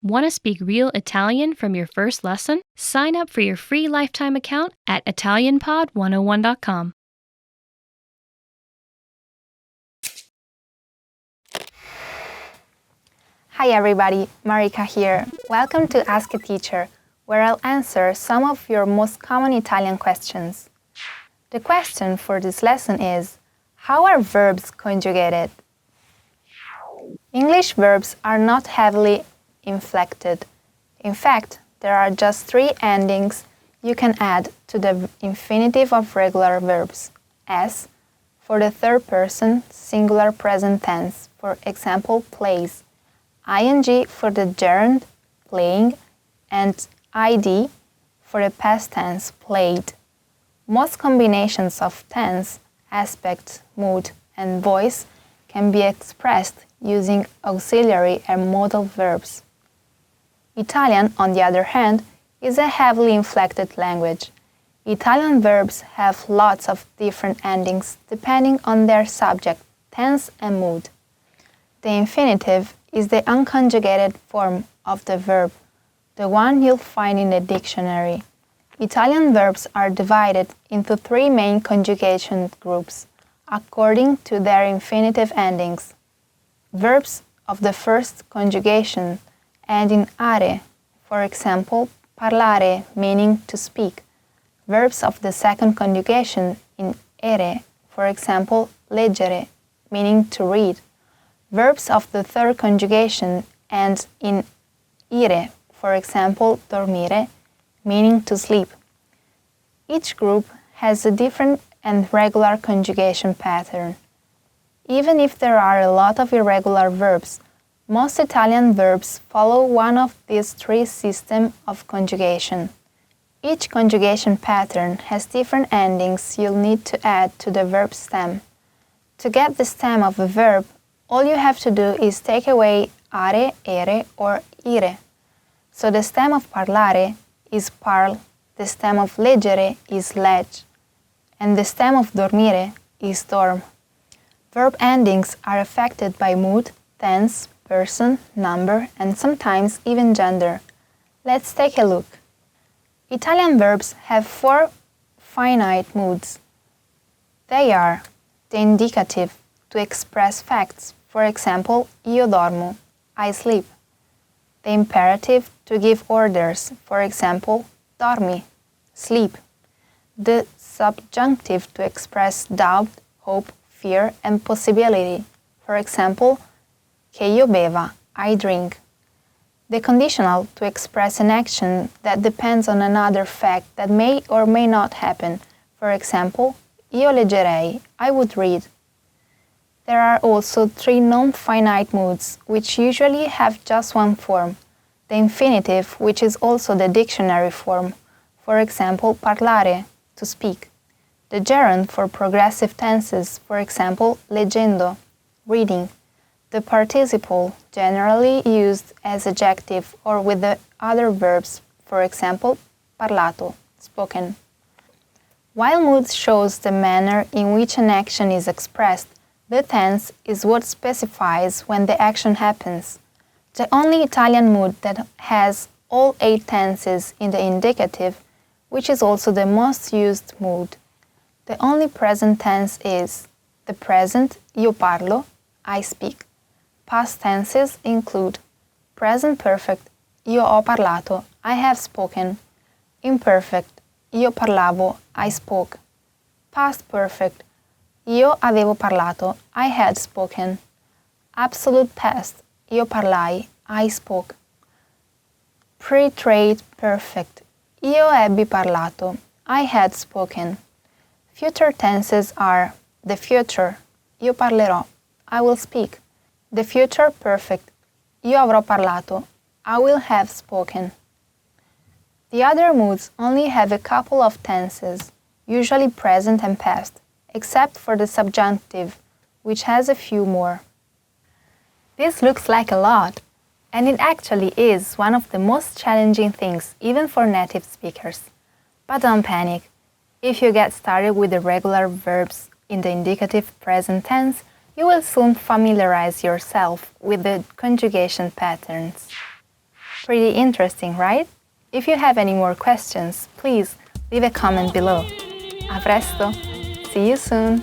Want to speak real Italian from your first lesson? Sign up for your free lifetime account at ItalianPod101.com. Hi everybody, Marika here. Welcome to Ask a Teacher, where I'll answer some of your most common Italian questions. The question for this lesson is, how are verbs conjugated? English verbs are not heavily inflected. In fact, there are just 3 endings you can add to the infinitive of regular verbs. S for the third person singular present tense, for example, plays. ing for the gerund, playing, and id for the past tense, played. Most combinations of tense, aspect, mood, and voice can be expressed using auxiliary and modal verbs. Italian, on the other hand, is a heavily inflected language. Italian verbs have lots of different endings depending on their subject, tense, and mood. The infinitive is the unconjugated form of the verb, the one you'll find in the dictionary. Italian verbs are divided into 3 main conjugation groups, according to their infinitive endings. Verbs of the first conjugation end in are, for example, parlare, meaning to speak. Verbs of the second conjugation in ere, for example, leggere, meaning to read. Verbs of the third conjugation end in ire, for example, dormire, meaning to sleep. Each group has a different and regular conjugation pattern. Even if there are a lot of irregular verbs, most Italian verbs follow one of these 3 systems of conjugation. Each conjugation pattern has different endings you'll need to add to the verb stem. To get the stem of a verb, all you have to do is take away are, ere, or ire. So the stem of parlare is parl, the stem of leggere is leg, and the stem of dormire is dorm. Verb endings are affected by mood, tense, person, number, and sometimes even gender. Let's take a look. Italian verbs have 4 finite moods. They are the indicative, to express facts, for example, io dormo, I sleep. The imperative, to give orders, for example, dormi, sleep. The subjunctive, to express doubt, hope, fear, and possibility, for example, che io beva, I drink. The conditional, to express an action that depends on another fact that may or may not happen, for example, io leggerei, I would read. There are also 3 non-finite moods, which usually have just one form, the infinitive, which is also the dictionary form, for example, parlare, to speak. The gerund for progressive tenses, for example, leggendo, reading. The participle, generally used as adjective or with the other verbs, for example, parlato, spoken. While mood shows the manner in which an action is expressed, the tense is what specifies when the action happens. The only Italian mood that has all 8 tenses in the indicative, which is also the most used mood. The only present tense is the present, io parlo, I speak. Past tenses include present perfect, io ho parlato, I have spoken. Imperfect, io parlavo, I spoke. Past perfect, io avevo parlato, I had spoken. Absolute past, io parlai, I spoke. Pre-trade perfect, io ebbi parlato, I had spoken. Future tenses are the future, io parlerò, I will speak. The future perfect, io avrò parlato, I will have spoken. The other moods only have a couple of tenses, usually present and past, except for the subjunctive, which has a few more. This looks like a lot, and it actually is one of the most challenging things, even for native speakers. But don't panic. If you get started with the regular verbs in the indicative present tense, you will soon familiarize yourself with the conjugation patterns. Pretty interesting, right? If you have any more questions, please leave a comment below. A presto! See you soon!